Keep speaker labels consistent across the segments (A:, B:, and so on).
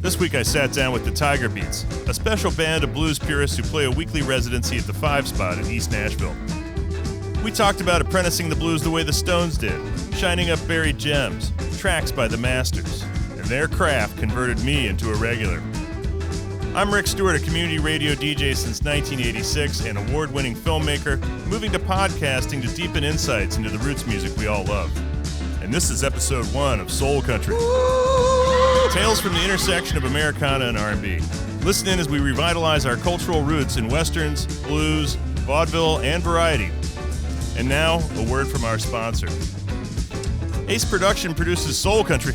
A: This week I sat down with the Tiger Beats, a special band of blues purists who play a weekly residency at the 5 Spot in East Nashville. We talked about apprenticing the blues the way the Stones did, shining up buried gems, tracks by the masters, and their craft converted me into a regular. I'm Ric Stewart, a community radio DJ since 1986 and award-winning filmmaker, moving to podcasting to deepen insights into the roots music we all love. And this is episode 1 of Soul Country. Tales from the intersection of Americana and R&B. Listen in as we revitalize our cultural roots in westerns, blues, vaudeville, and variety. And now, a word from our sponsor. Ace Production produces Soul Country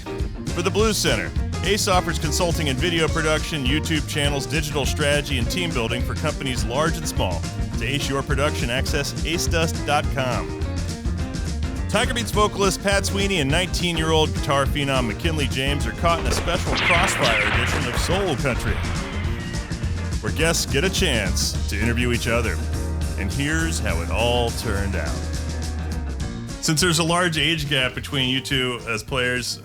A: for the Blues Center. Ace offers consulting and video production, YouTube channels, digital strategy, and team building for companies large and small. To ace your production, access acedust.com. Tiger Beats vocalist Pat Sweany and 19-year-old guitar phenom Mckinley James are caught in a special crossfire edition of Soul Country, where guests get a chance to interview each other. And here's how it all turned out. Since there's a large age gap between you two as players,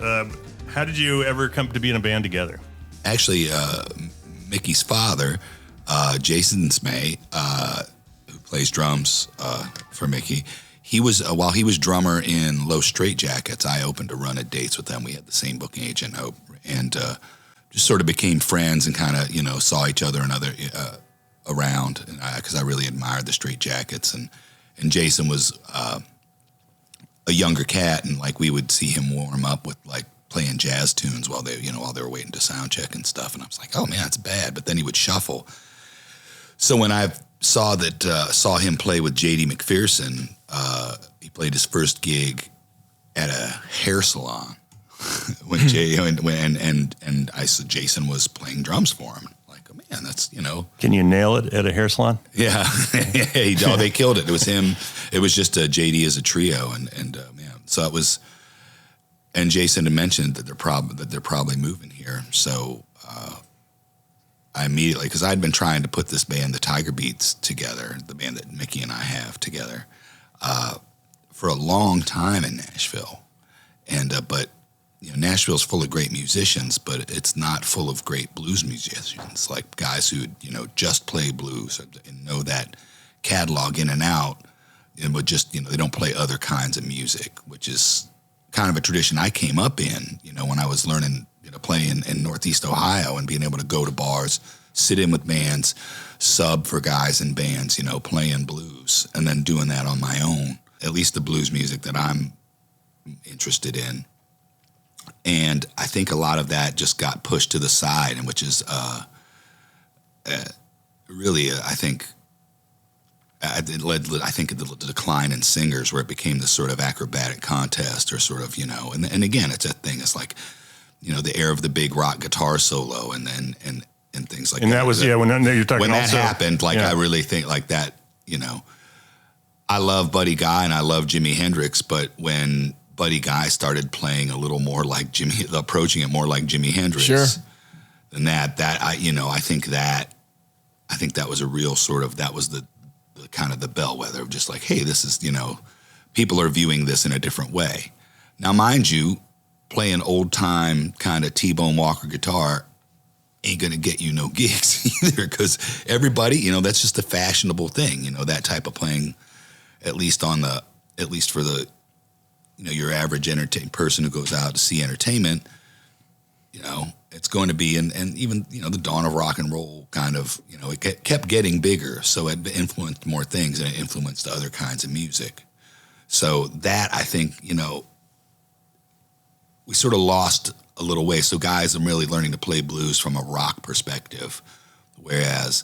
A: how did you ever come to be in a band together?
B: Actually, Mickey's father, Jason Smay, who plays drums for Mickey, he was while he was drummer in Low Straight Jackets, I opened a run at dates with them. We had the same booking agent, Hope, and just sort of became friends and kind of, saw each other and other around, because I really admired the Straight Jackets, and Jason was a younger cat, and like we would see him warm up with like playing jazz tunes while they were waiting to sound check and stuff, and I was like, oh man, that's bad. But then he would shuffle. So when I saw him play with J.D. McPherson, he played his first gig at a hair salon when I said Jason was playing drums for him. Like, oh man, that's
A: Can you nail it at a hair salon?
B: Yeah, they killed it. It was him. It was just J.D. as a trio, and man, so it was. And Jason had mentioned that they're probably moving here, so I immediately, because I'd been trying to put this band, the Tiger Beats, together, the band that Mickey and I have together, for a long time in Nashville, and but Nashville's full of great musicians, but it's not full of great blues musicians, like guys who just play blues and know that catalog in and out, but just they don't play other kinds of music, which is kind of a tradition I came up in, when I was learning, playing in Northeast Ohio and being able to go to bars, sit in with bands, sub for guys in bands, playing blues, and then doing that on my own, at least the blues music that I'm interested in. And I think a lot of that just got pushed to the side, and which is really, I think, it led, I think, to the decline in singers, where it became this sort of acrobatic contest, or sort of, and again, it's a thing. It's like, the era of the big rock guitar solo, and things like that.
A: And that was, when you're talking
B: when
A: also,
B: that happened, I really think like that, I love Buddy Guy and I love Jimi Hendrix, but when Buddy Guy started playing a little more like approaching it more like Jimi Hendrix,
C: sure,
B: than I think that was a real sort of, that was the kind of the bellwether of just like, hey, this is, people are viewing this in a different way. Now, mind you, playing old time kind of T-Bone Walker guitar ain't going to get you no gigs either, because everybody, that's just a fashionable thing, that type of playing, at least for the, your average person who goes out to see entertainment, it's going to be, and even, the dawn of rock and roll kind of, it kept getting bigger. So it influenced more things, and it influenced other kinds of music. So that, I think, we sort of lost a little way. So guys are really learning to play blues from a rock perspective. Whereas,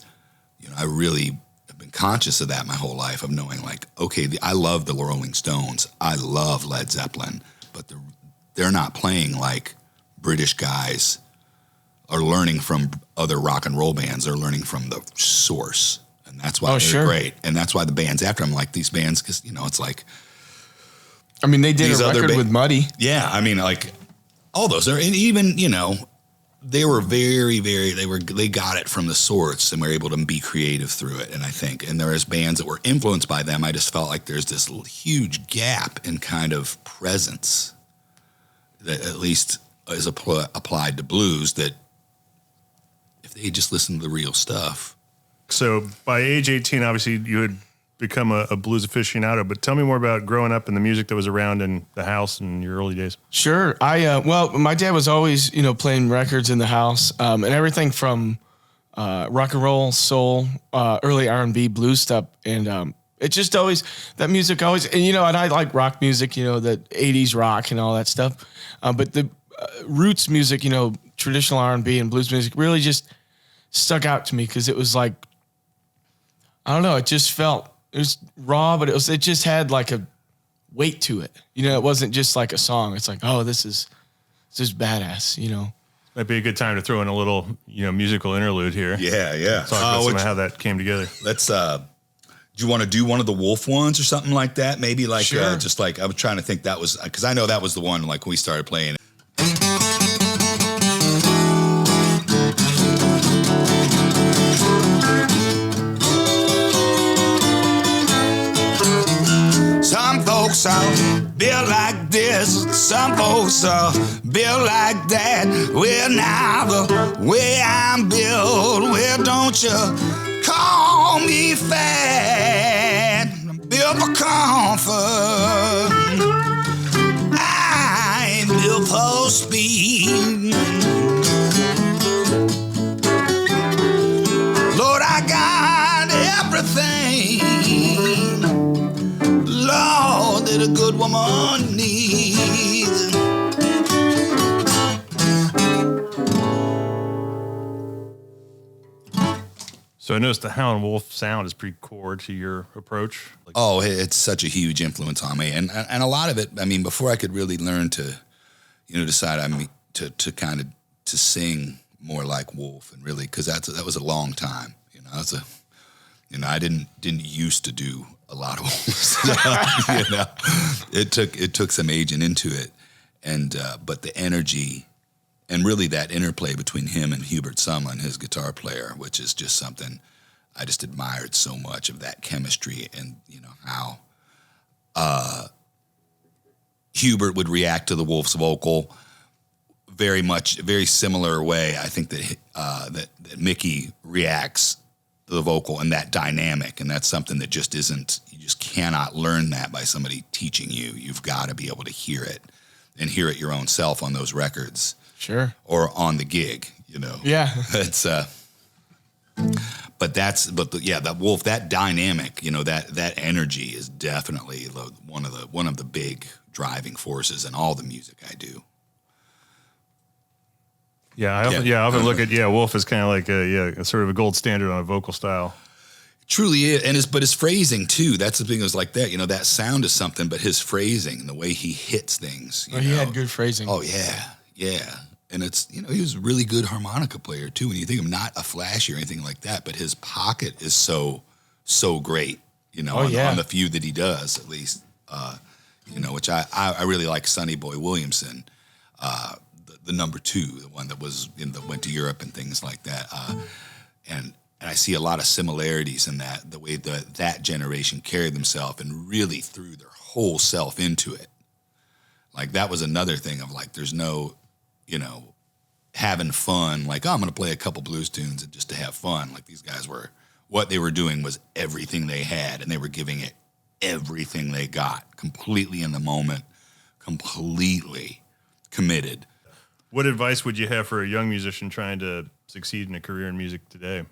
B: I really have been conscious of that my whole life, of knowing like, okay, I love the Rolling Stones. I love Led Zeppelin, but they're not playing like British guys are learning from other rock and roll bands. They're learning from the source. And that's why they're great. And that's why the bands after them, like these bands, because, it's like,
C: I mean, they did a record with Muddy.
B: Yeah, I mean, like all those are, and even they were they got it from the source and were able to be creative through it. And I think, and there is bands that were influenced by them. I just felt like there's this huge gap in kind of presence that at least is applied to blues that if they just listened to the real stuff.
A: So by age 18, obviously you had become a blues aficionado, but tell me more about growing up and the music that was around in the house in your early days.
C: Sure. Well, my dad was always, playing records in the house, and everything from rock and roll, soul, early R&B, blues stuff. And it just always, that music always, and and I like rock music, the 80s rock and all that stuff. But the roots music, traditional R&B and blues music really just stuck out to me because it was like, I don't know, it was raw, but it just had like a weight to it. It wasn't just like a song. It's like, oh, this is badass,
A: Might be a good time to throw in a little, musical interlude here.
B: Yeah.
A: Talk about some of how that came together.
B: Let's, do you want to do one of the Wolf ones or something like that? Maybe like,
C: sure.
B: Just like, I was trying to think that was, because I know that was the one, like when we started playing. Some folks are built like this, some folks are built like that. Well, now the way I'm built, well, don't you call me fat. I'm built for comfort, I ain't built for speed. Lord, I got everything, Lord, that a good woman needs.
A: So I noticed the Howlin' Wolf sound is pretty core to your approach.
B: Oh, it's such a huge influence on me, and a lot of it. I mean, before I could really learn to, decide to sing more like Wolf, and really because that was a long time. I didn't used to do a lot of Wolf. It took some aging into it, and but the energy. And really that interplay between him and Hubert Sumlin, his guitar player, which is just something I just admired so much of that chemistry and, how Hubert would react to the Wolf's vocal very similar way. I think that Mickey reacts to the vocal and that dynamic, and that's something that just isn't, you just cannot learn that by somebody teaching you. You've got to be able to hear it and hear it your own self on those records.
C: Sure.
B: Or on the gig,
C: Yeah.
B: It's that Wolf, that dynamic, that energy is definitely one of the big driving forces in all the music I do.
A: I often look at Wolf as kind of like a sort of a gold standard on a vocal style.
B: Truly is, and his phrasing too. That's the thing. It was like that. That sound is something, but his phrasing and the way he hits things.
C: He had good phrasing.
B: Oh yeah. And it's, he was a really good harmonica player too. When you think of not a flashy or anything like that, but his pocket is so great, on the few that he does, at least, which I really like Sonny Boy Williamson, the number 2, the one that was that went to Europe and things like that. And I see a lot of similarities in that, the way that generation carried themselves and really threw their whole self into it. Like that was another thing of like, there's no, having fun, like, I'm going to play a couple blues tunes and just to have fun. Like these guys what they were doing was everything they had, and they were giving it everything they got, completely in the moment, completely committed.
A: What advice would you have for a young musician trying to succeed in a career in music today?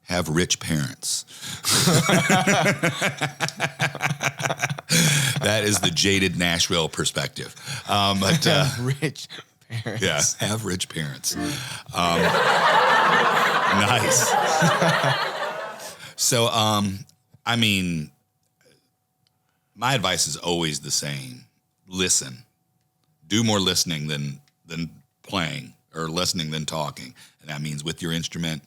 B: Have rich parents. That is the jaded Nashville perspective. But
C: rich parents.
B: Yeah, have rich parents. Nice. So, my advice is always the same. Listen. Do more listening than playing, or listening than talking. And that means with your instrument,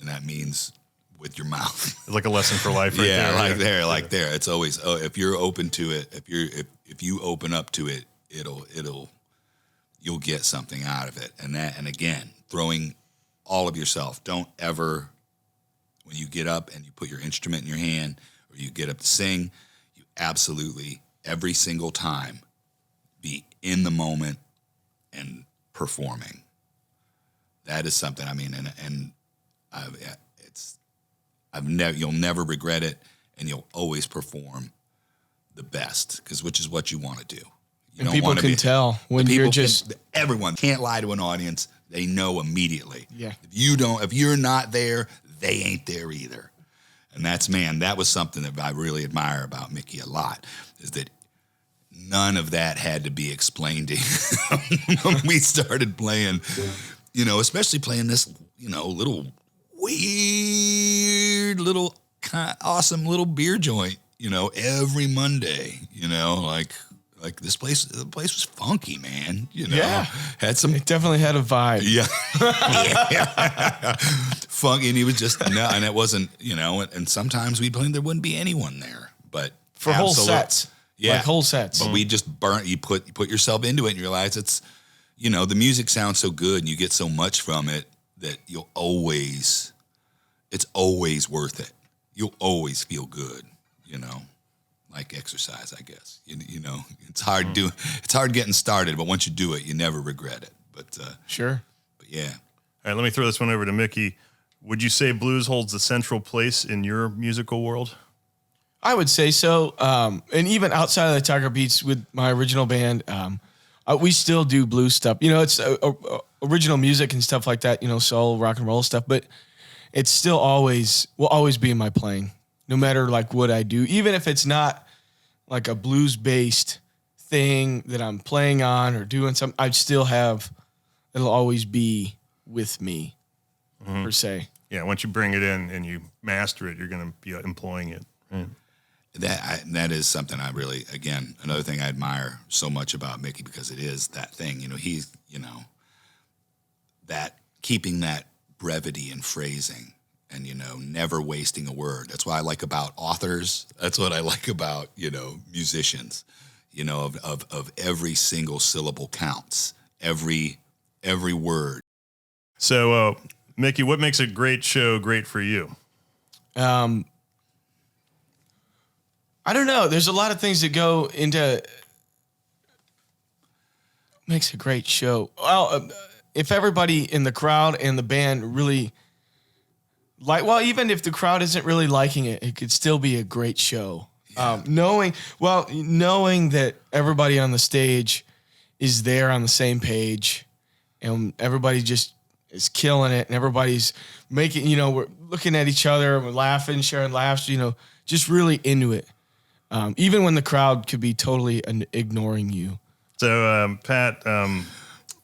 B: and that means with your mouth.
A: It's like a lesson for life, right?
B: There. Like there. It's always, if you're open to it, if you open up to it, you'll get something out of it. And again, throwing all of yourself. Don't ever, when you get up and you put your instrument in your hand, or you get up to sing, you absolutely, every single time, be in the moment and performing. That is something. I mean, you'll never regret it, and you'll always perform the best, which is what you want to do.
C: And people can tell when you're just.
B: Everyone can't lie to an audience. They know immediately.
C: Yeah.
B: If you're not there, they ain't there either. And that was something that I really admire about Mickey a lot, is that none of that had to be explained to him when we started playing, especially playing this, little weird, little kind of awesome little beer joint, every Monday, like the place was funky, man.
C: Yeah.
B: Had some.
C: It definitely had a vibe.
B: Yeah. Funky, and he was just and it wasn't, and sometimes we'd play and there wouldn't be anyone there, but
C: for whole sets.
B: Yeah.
C: Like whole sets.
B: But we just you put yourself into it and you realize it's, the music sounds so good and you get so much from it that it's always worth it. You'll always feel good, like exercise, I guess. It's hard it's hard getting started, but once you do it, you never regret it. But
C: sure.
B: But yeah.
A: All right, let me throw this one over to Mickey. Would you say blues holds a central place in your musical world?
C: I would say so. And even outside of the Tiger Beats with my original band, we still do blues stuff. It's original music and stuff like that, soul, rock and roll stuff, but it's still will always be in my playing, no matter like what I do, even if it's not like a blues based thing that I'm playing on or doing something, it'll always be with me per se.
A: Yeah. Once you bring it in and you master it, you're going to be employing it. Right?
B: That is something I really, again, another thing I admire so much about Mickey, because it is that thing, he's, that keeping that brevity and phrasing and, never wasting a word. That's what I like about authors. That's what I like about, musicians, of every single syllable counts, every word.
A: So, Mickey, what makes a great show great for you?
C: I don't know. There's a lot of things that go into makes a great show. Well, if everybody in the crowd and the band really even if the crowd isn't really liking it, it could still be a great show. Yeah. Knowing that everybody on the stage is there on the same page and everybody just is killing it and everybody's making, we're looking at each other, we're laughing, sharing laughs, just really into it. Even when the crowd could be totally ignoring you.
A: So, Pat, a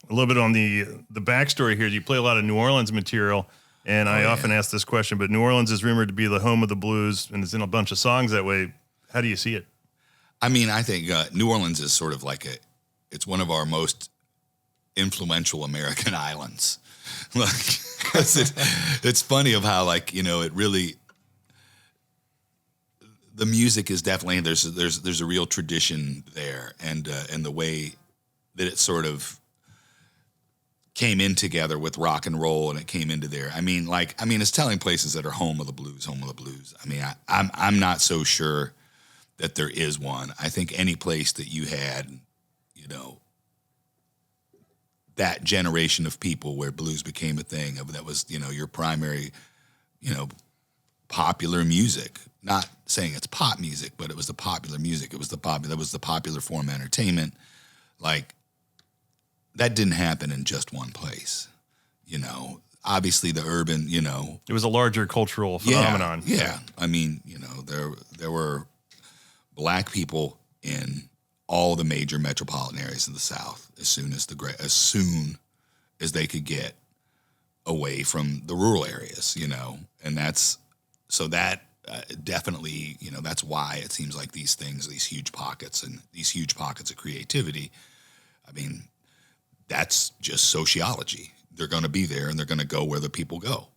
A: little bit on the backstory here. You play a lot of New Orleans material, and I often ask this question, but New Orleans is rumored to be the home of the blues, and it's in a bunch of songs that way. How do you see it?
B: I mean, I think New Orleans is sort of like it's one of our most influential American islands. It's funny of how, it really... The music is definitely there's a real tradition there, and the way that it sort of came in together with rock and roll, and it came into there. It's telling places that are home of the blues. I mean, I'm not so sure that there is one. I think any place that you had, that generation of people where blues became a thing, that was your primary, popular music. Not saying it's pop music, but it was the popular music. That was the popular form of entertainment. That didn't happen in just one place. Obviously the urban,
A: It was a larger cultural phenomenon.
B: Yeah. I mean, there were black people in all the major metropolitan areas in the South as soon as they could get away from the rural areas, and that's definitely, that's why it seems like these huge pockets of creativity. I mean, that's just sociology. They're going to be there and they're going to go where the people go.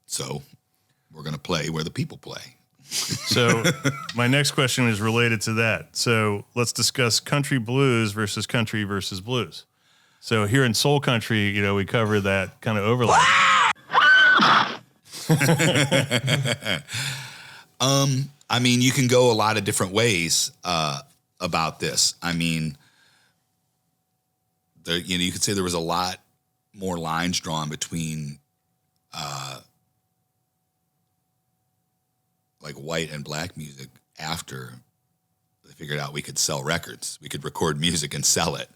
B: So we're going to play where the people play.
A: So my next question is related to that. So let's discuss country blues versus blues. So here in soul country, we cover that kind of overlap.
B: I mean, you can go a lot of different ways about this. I mean, you could say there was a lot more lines drawn between like white and black music after they figured out we could sell records. We could record music and sell it.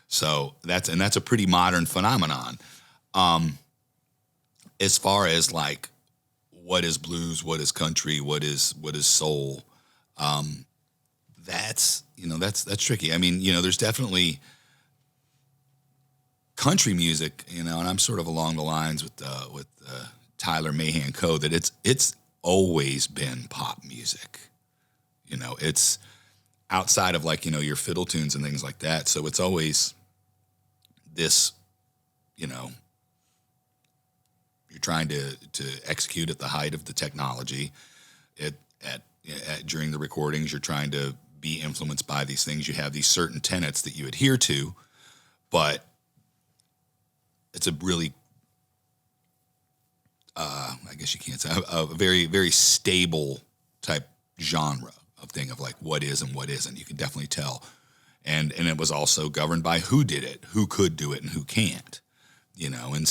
B: So that's a pretty modern phenomenon. As far as like what is blues, what is country, what is soul, that's tricky. I mean, there's definitely country music, and I'm sort of along the lines with Tyler Mahan Co. that it's always been pop music. It's outside of like your fiddle tunes and things like that. So it's always this, you're trying to execute at the height of the technology. During the recordings, you're trying to be influenced by these things. You have these certain tenets that you adhere to, but it's a really, I guess you can't say, a very, very stable type genre of thing of like what is and what isn't. You can definitely tell. And it was also governed by who did it, who could do it and who can't, and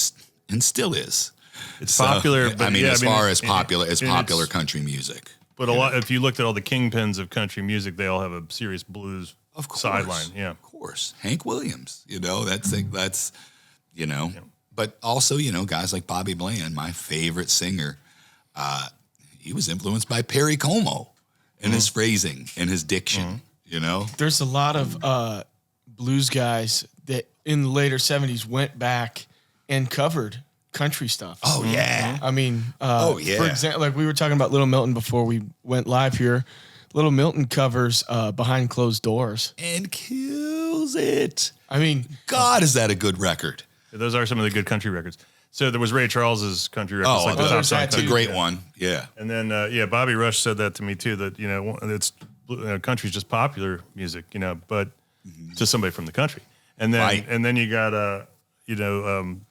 B: still is.
A: It's popular. But
B: far as popular country music.
A: But if you looked at all the kingpins of country music, they all have a serious blues sideline. Yeah,
B: of course. Hank Williams, that's. But also, guys like Bobby Bland, my favorite singer, he was influenced by Perry Como in his phrasing and his diction,
C: There's a lot of blues guys that in the later 70s went back and covered country stuff.
B: Oh, yeah.
C: I mean,
B: for
C: example, like we were talking about Little Milton before we went live here. Little Milton covers Behind Closed Doors.
B: And kills it.
C: I mean,
B: God, is that a good record?
A: Those are some of the good country records. So there was Ray Charles's country records.
B: Oh, that's a great one. Yeah.
A: And then, Bobby Rush said that to me too, that, it's country's just popular music, but to somebody from the country. And then, and then you got,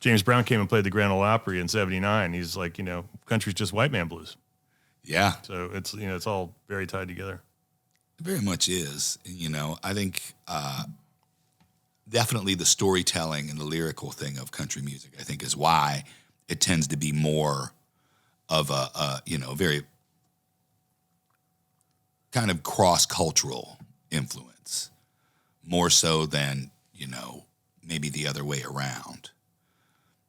A: James Brown came and played the Grand Ole Opry in '79. He's like, country's just white man blues.
B: Yeah.
A: So it's, it's all very tied together.
B: It very much is. I think, definitely the storytelling and the lyrical thing of country music, I think, is why it tends to be more of a very kind of cross-cultural influence, more so than, maybe the other way around.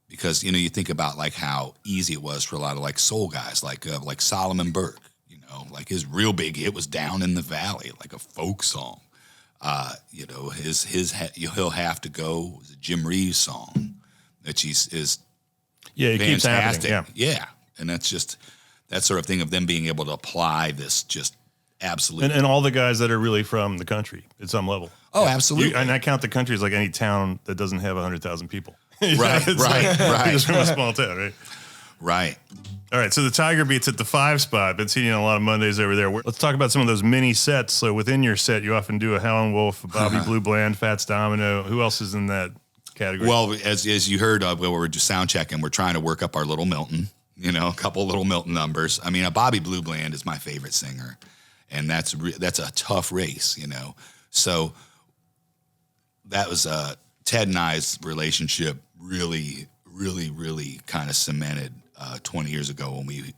B: Because, you think about like how easy it was for a lot of like soul guys, like Solomon Burke, like his real big hit was Down in the Valley, like a folk song. He'll Have to Go is a Jim Reeves song that is
A: it keeps happening.
B: Yeah. And that's just that sort of thing of them being able to apply this just absolutely.
A: And all the guys that are really from the country at some level.
B: Oh, absolutely.
A: And I count the country as like any town that doesn't have 100,000 people.
B: Right.
A: Just from a small town, right?
B: Right.
A: All right, so the Tiger Beats at the 5 spot. Been seeing you on a lot of Mondays over there. Let's talk about some of those mini sets. So within your set, you often do a Howlin' Wolf, Bobby Blue Bland, Fats Domino. Who else is in that category?
B: Well, as you heard, we're just sound checking. We're trying to work up our Little Milton. A couple Little Milton numbers. I mean, Bobby Blue Bland is my favorite singer, and that's a tough race. So that was Ted and I's relationship really, really, really kind of cemented 20 years ago when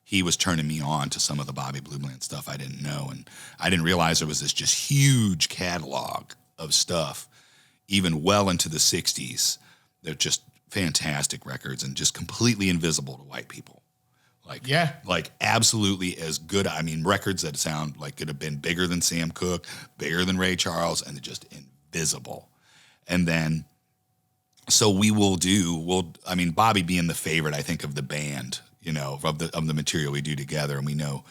B: he was turning me on to some of the Bobby Blue Bland stuff I didn't know. And I didn't realize there was this just huge catalog of stuff, even well into the 60s. They're just fantastic records and just completely invisible to white people. Like absolutely as good. I mean, records that sound like could have been bigger than Sam Cooke, bigger than Ray Charles, and they're just invisible. And then, so Bobby being the favorite, I think, of the band, of the material we do together. And we know,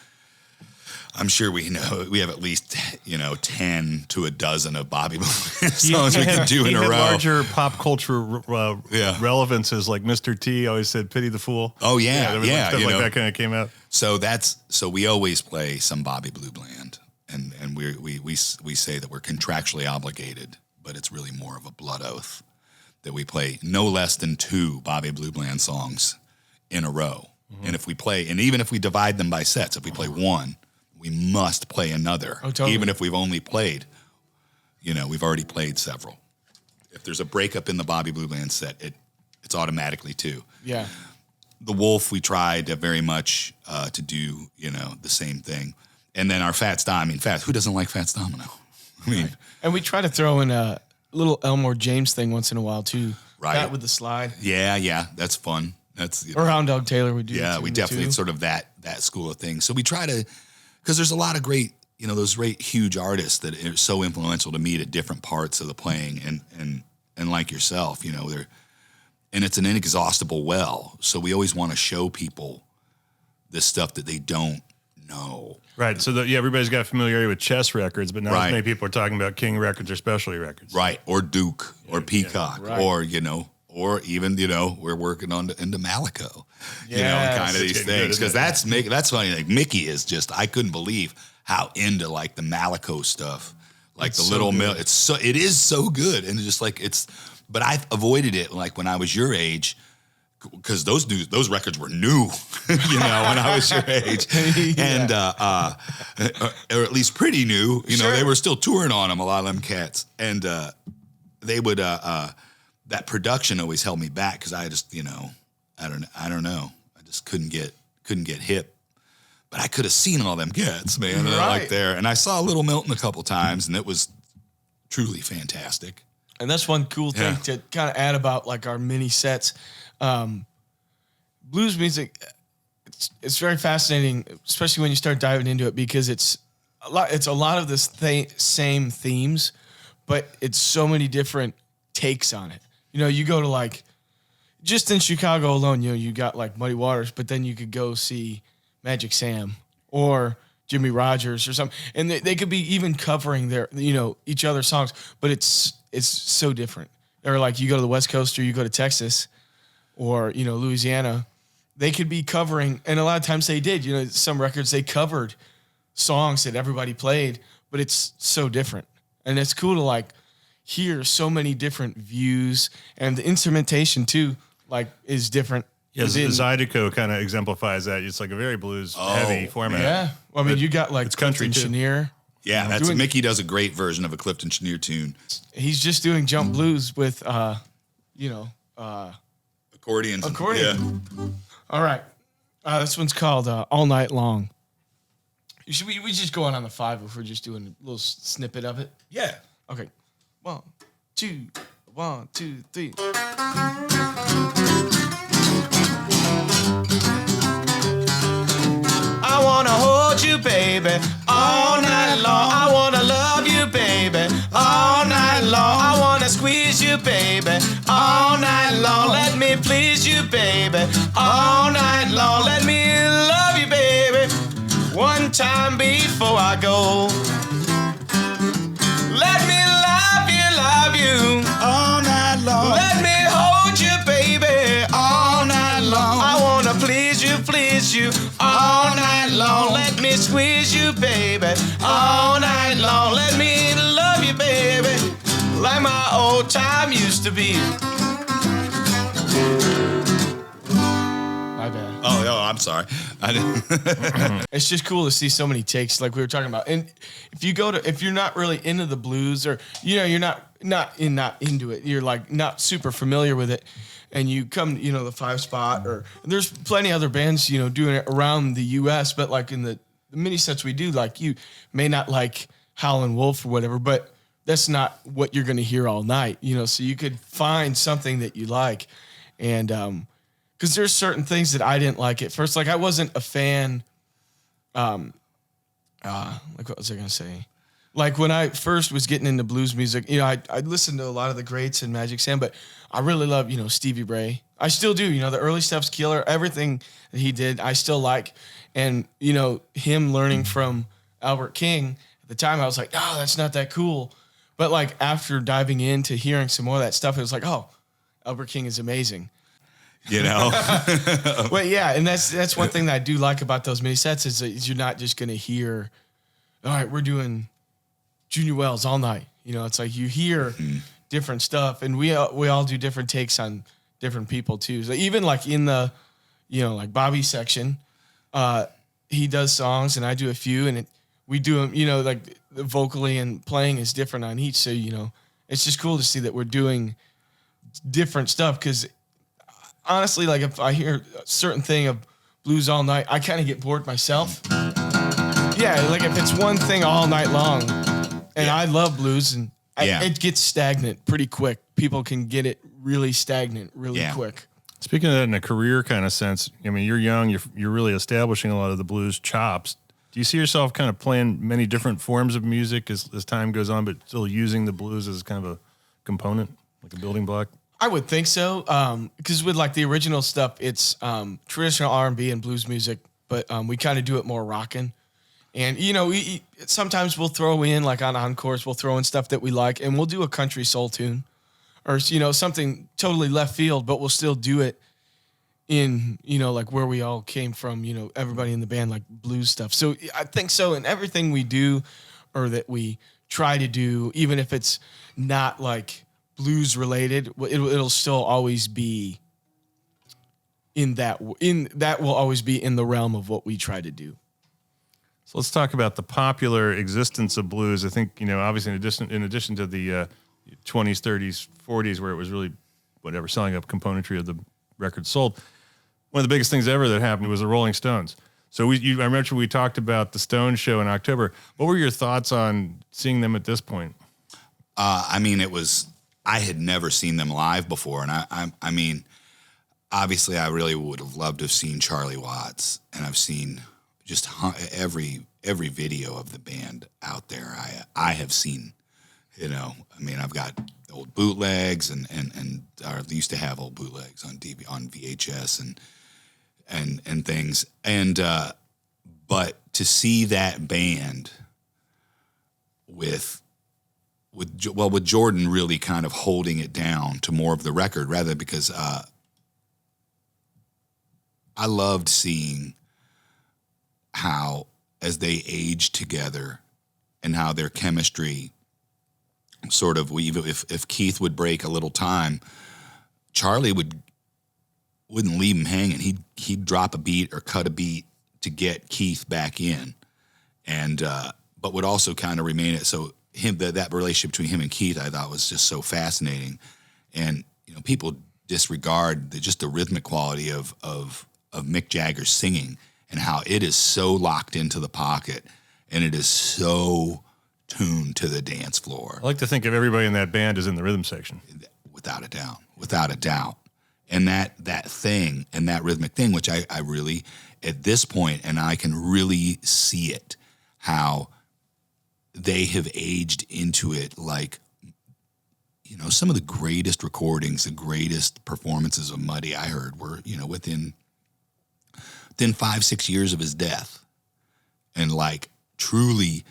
B: I'm sure we have at least, 10 to a dozen of Bobby songs we can do in a row.
A: Larger pop culture relevances, like Mr. T always said, "Pity the Fool."
B: Oh yeah.
A: Stuff like that kind of came out.
B: So we always play some Bobby Blue Bland, and we say that we're contractually obligated, but it's really more of a blood oath that we play no less than 2 Bobby Blue Bland songs in a row. Mm-hmm. And if we play, and even if we divide them by sets, if we play one, we must play another.
C: Oh, totally.
B: Even if we've only played, we've already played several. If there's a breakup in the Bobby Blue Bland set, It's automatically 2.
C: Yeah.
B: The Wolf, we tried very much to do, the same thing. And then our Fats Domino. Who doesn't like Fats Domino? I mean,
C: right. And we try to throw in a little Elmore James thing once in a while too.
B: Right.
C: That with the slide.
B: Yeah, that's fun. That's
C: or Hound Dog Taylor would do.
B: Yeah, we definitely sort of that school of things. So we try to, because there's a lot of great, those great huge artists that are so influential to me at different parts of the playing, and like yourself, they're, and it's an inexhaustible well. So we always want to show people this stuff that they don't know.
A: Right. So everybody's got familiarity with Chess Records, but not as many people are talking about King Records or Specialty Records.
B: Right. Or Duke or Peacock or, or even, we're working on into Malico, and kind of these things. Because that's funny. Like Mickey is just, I couldn't believe how into like the Malico stuff, like it's the Little Mill. It is so good. And just like but I avoided it like when I was your age, because those records were new, when I was your age, and or at least pretty new. They were still touring on them, a lot of them cats, and they would that production always held me back because I just I don't know, I just couldn't get hip. But I could have seen all them cats, man, like there, and I saw Little Milton a couple times, and it was truly fantastic.
C: And that's one cool thing to kind of add about like our mini sets. Blues music, it's very fascinating, especially when you start diving into it, because it's a lot of the same themes, but it's so many different takes on it. You go to like, just in Chicago alone, you got like Muddy Waters, but then you could go see Magic Sam or Jimmy Rogers or something, and they could be even covering their each other's songs, but it's so different. Or like you go to the West Coast or you go to Texas or Louisiana, they could be covering, and a lot of times they did. Some records they covered songs that everybody played, but it's so different, and it's cool to like hear so many different views, and the instrumentation too like is different.
A: Yeah, Zydeco kind of exemplifies that. It's like a very blues-heavy format.
C: Yeah. Well, I mean, you got like
A: it's country
C: Clifton Chenier.
B: Yeah, Mickey does a great version of a Clifton Chenier tune.
C: He's just doing jump blues with,
B: accordions.
C: Accordion. Yeah. All right. This one's called All Night Long. Should we just go on the 5 if we're just doing a little snippet of it?
B: Yeah.
C: Okay. 1, 2, 1, 2, 3. I wanna hold you, baby, all night long. I wanna love you, baby, all night long. I wanna squeeze you, baby, all night long. Let me please you, baby, all night long. Let me love you, baby, one time before I go. Let me love you, all night long. Let me hold you, baby, all night long. I wanna please you, all night long. Let me squeeze you, baby, all night long. Let me love you, baby, like my old time used to be. My bad.
B: Oh, I'm sorry. I didn't.
C: It's just cool to see so many takes, like we were talking about. And if you're not really into the blues, or you're not into it, you're like not super familiar with it, and you come, the 5 spot, or there's plenty of other bands, doing it around the U.S., but like in the mini sets we do, like you may not like Howlin' Wolf or whatever, but that's not what you're going to hear all night, so you could find something that you like. And because there's certain things that I didn't like at first. Like I wasn't a fan, like what was I going to say? Like when I first was getting into blues music, I listened to a lot of the greats and Magic Sam, but I really love, Stevie Ray. I still do, the early stuff's killer. Everything that he did, I still like. And, him learning from Albert King at the time, I was like, oh, that's not that cool. But like after diving into hearing some more of that stuff, it was like, oh, Albert King is amazing. Well, yeah, and that's one thing that I do like about those mini sets is you're not just going to hear, all right, we're doing Junior Wells all night. It's like you hear different stuff, and we all do different takes on different people too. So even like in the, like Bobby's section, he does songs and I do a few, and we do them, like the vocally and playing is different on each. So, it's just cool to see that we're doing different stuff, because honestly, like if I hear a certain thing of blues all night, I kind of get bored myself. Yeah, like if it's one thing all night long, and I love blues, and it gets stagnant pretty quick. People can get it really stagnant really quick.
A: Speaking of that in a career kind of sense, I mean, you're young, you're really establishing a lot of the blues chops. Do you see yourself kind of playing many different forms of music as time goes on, but still using the blues as kind of a component, like a building block?
C: I would think so, because with like the original stuff, it's traditional R&B and blues music, but we kind of do it more rockin'. And, you know, sometimes we'll throw in, like on encores, we'll throw in stuff that we like, and we'll do a country soul tune or, you know, something totally left field, but we'll still do it in, you know, like where we all came from, you know, everybody in the band, like blues stuff. So I think so in everything we do or that we try to do, even if it's not like blues related, it'll still always be that will always be in the realm of what we try to do.
A: So let's talk about the popular existence of blues. I think, you know, obviously in addition to the 20s, 30s, 40s, where it was really whatever, selling up componentry of the records sold, one of the biggest things ever that happened was the Rolling Stones. So I remember we talked about the Stones show in October. What were your thoughts on seeing them at this point?
B: I mean, I had never seen them live before. And I mean, obviously I really would have loved to have seen Charlie Watts, and I've seen just every video of the band out there. I have seen, you know, I mean, I've got old bootlegs and I used to have old bootlegs on VHS and things. And, but to see that band with Jordan really kind of holding it down to more of the record rather, because, I loved seeing how, as they aged together and how their chemistry sort of, if Keith would break a little time, Charlie wouldn't leave him hanging. He'd drop a beat or cut a beat to get Keith back in, and but would also kind of remain it. So that relationship between him and Keith, I thought was just so fascinating. And you know, people disregard just the rhythmic quality of Mick Jagger's singing and how it is so locked into the pocket and it is so tuned to the dance floor.
A: I like to think of everybody in that band as in the rhythm section.
B: Without a doubt. And that thing and that rhythmic thing, which I really, at this point, and I can really see it, how they have aged into it. Like, you know, some of the greatest recordings, the greatest performances of Muddy I heard were, you know, within 5-6 years of his death, and like truly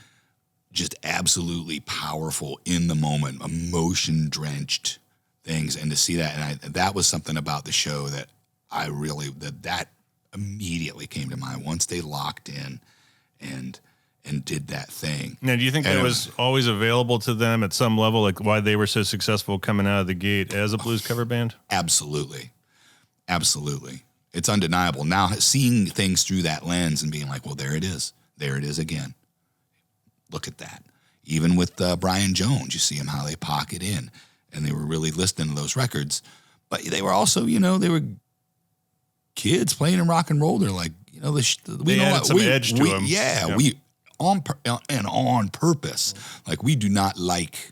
B: just absolutely powerful in the moment, emotion drenched things. And to see that, and that was something about the show that I really, that immediately came to mind once they locked in and did that thing.
A: Now, do you think that was always available to them at some level, like why they were so successful coming out of the gate as a blues cover band? Absolutely.
B: It's undeniable. Now, seeing things through that lens and being like, well, there it is again. Look at that. Even with Brian Jones, you see how they pocket in, and they were really listening to those records. But they were also, you know, they were kids playing in rock and roll. They're like, you know,
A: we had some edge to them.
B: Yeah, we on purpose. Like, we do not like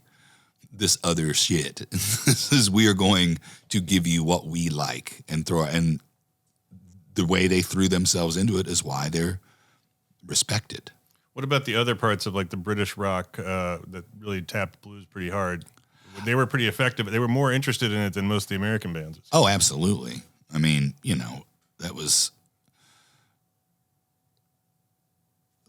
B: this other shit. We are going to give you what we like and the way they threw themselves into it is why they're respected.
A: What about the other parts of like the British rock that really tapped blues pretty hard? They were pretty effective. They were more interested in it than most of the American bands.
B: Oh, absolutely. I mean, you know, that was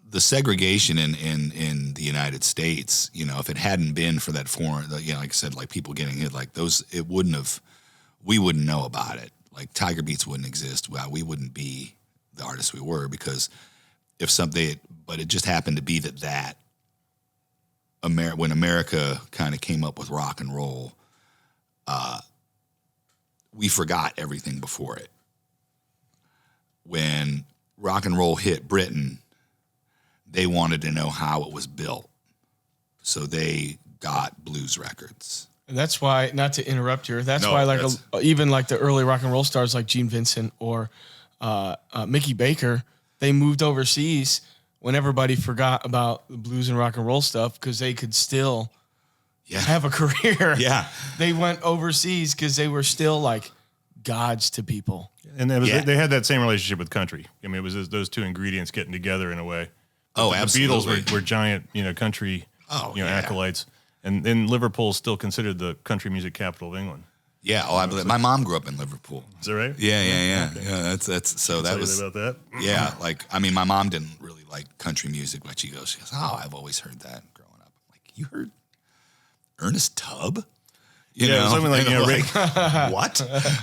B: the segregation in the United States. You know, if it hadn't been for that foreign, you know, like I said, like people getting hit, like those, we wouldn't know about it. Like Tiger Beats wouldn't exist. Well, we wouldn't be the artists we were, because but it just happened to be that when America kind of came up with rock and roll, we forgot everything before it. When rock and roll hit Britain, they wanted to know how it was built. So they got blues records
C: And that's why, not to interrupt here, that's
B: No,
C: why
B: that's-
C: even like the early rock and roll stars like Gene Vincent or Mickey Baker, they moved overseas when everybody forgot about the blues and rock and roll stuff because they could still have a career.
B: Yeah.
C: They went overseas because they were still like gods to people.
A: And it was, they had that same relationship with country. I mean, it was those two ingredients getting together in a way.
B: Oh,
A: the
B: absolutely.
A: Beatles were giant, country, acolytes, and Liverpool's still considered the country music capital of England.
B: Yeah. Oh, I believe my mom grew up in Liverpool.
A: Is that right?
B: Yeah.
A: Okay.
B: Yeah. That's so that was
A: about that.
B: Yeah. Like, I mean, my mom didn't really like country music, but she goes, oh, I've always heard that growing up. I'm like, you heard Ernest Tubb? You know,
A: something like,
B: Ray, what?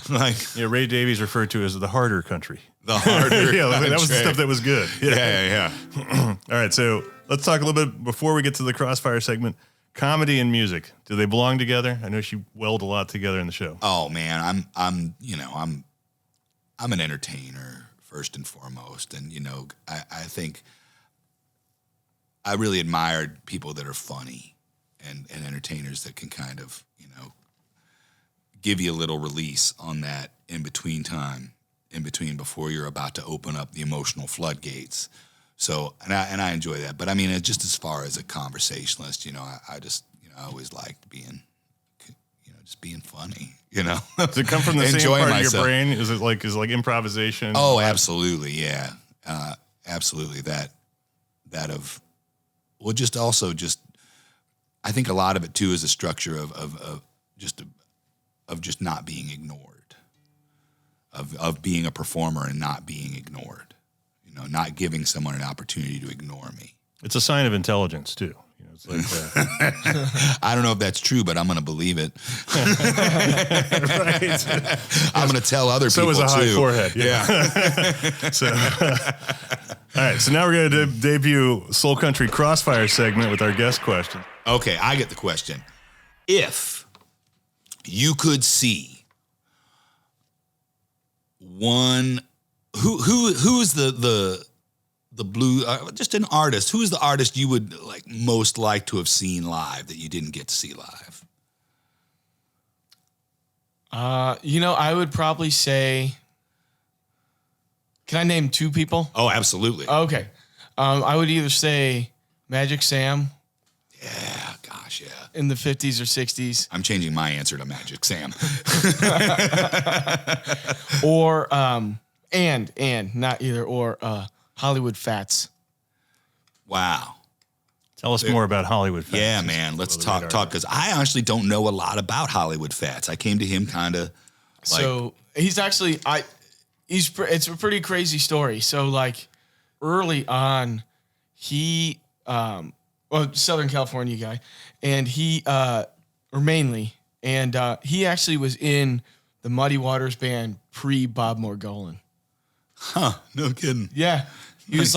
B: Like,
A: Ray Davies referred to as the harder country.
B: the harder.
A: That was the stuff that was good.
B: Yeah.
A: All right, so let's talk a little bit before we get to the Crossfire segment. Comedy and music, do they belong together? I know she weld a lot together in the show.
B: Oh man, I'm an entertainer first and foremost, and I think I really admired people that are funny and entertainers that can kind of give you a little release on that in between before you're about to open up the emotional floodgates. So, and I enjoy that. But I mean, just as far as a conversationalist, I just, I always liked being, just being funny,
A: Does it come from the same part of your brain? Is it like improvisation?
B: Oh, absolutely. Yeah. Absolutely. That of, well, just also just, I think a lot of it too is a structure of just not being ignored, of being a performer and not being ignored, not giving someone an opportunity to ignore me.
A: It's a sign of intelligence too. It's like
B: I don't know if that's true, but I'm going to believe it.
A: right.
B: I'm going to tell other people too.
A: So is a high forehead.
B: Yeah.
A: So, all right. So now we're going to debut Soul Country Crossfire segment with our guest question.
B: Okay, I get the question. If you could see one, who's the blue, just an artist, who's the artist you would most like to have seen live that you didn't get to see live?
C: I would probably say, can I name two people?
B: Oh, absolutely.
C: Okay. I would either say Magic Sam.
B: Yeah, gosh, yeah.
C: In the 50s or 60s.
B: I'm changing my answer to Magic Sam.
C: Or, and not either, or Hollywood Fats.
B: Wow.
A: Tell us more about Hollywood Fats.
B: Yeah, man. Let's talk, because I actually don't know a lot about Hollywood Fats. I came to him kind of
C: So he's actually, it's a pretty crazy story. So early on, he, Southern California guy, and he, or mainly, and he actually was in the Muddy Waters band pre-Bob Morgullen.
B: Huh, no kidding.
C: Yeah, he was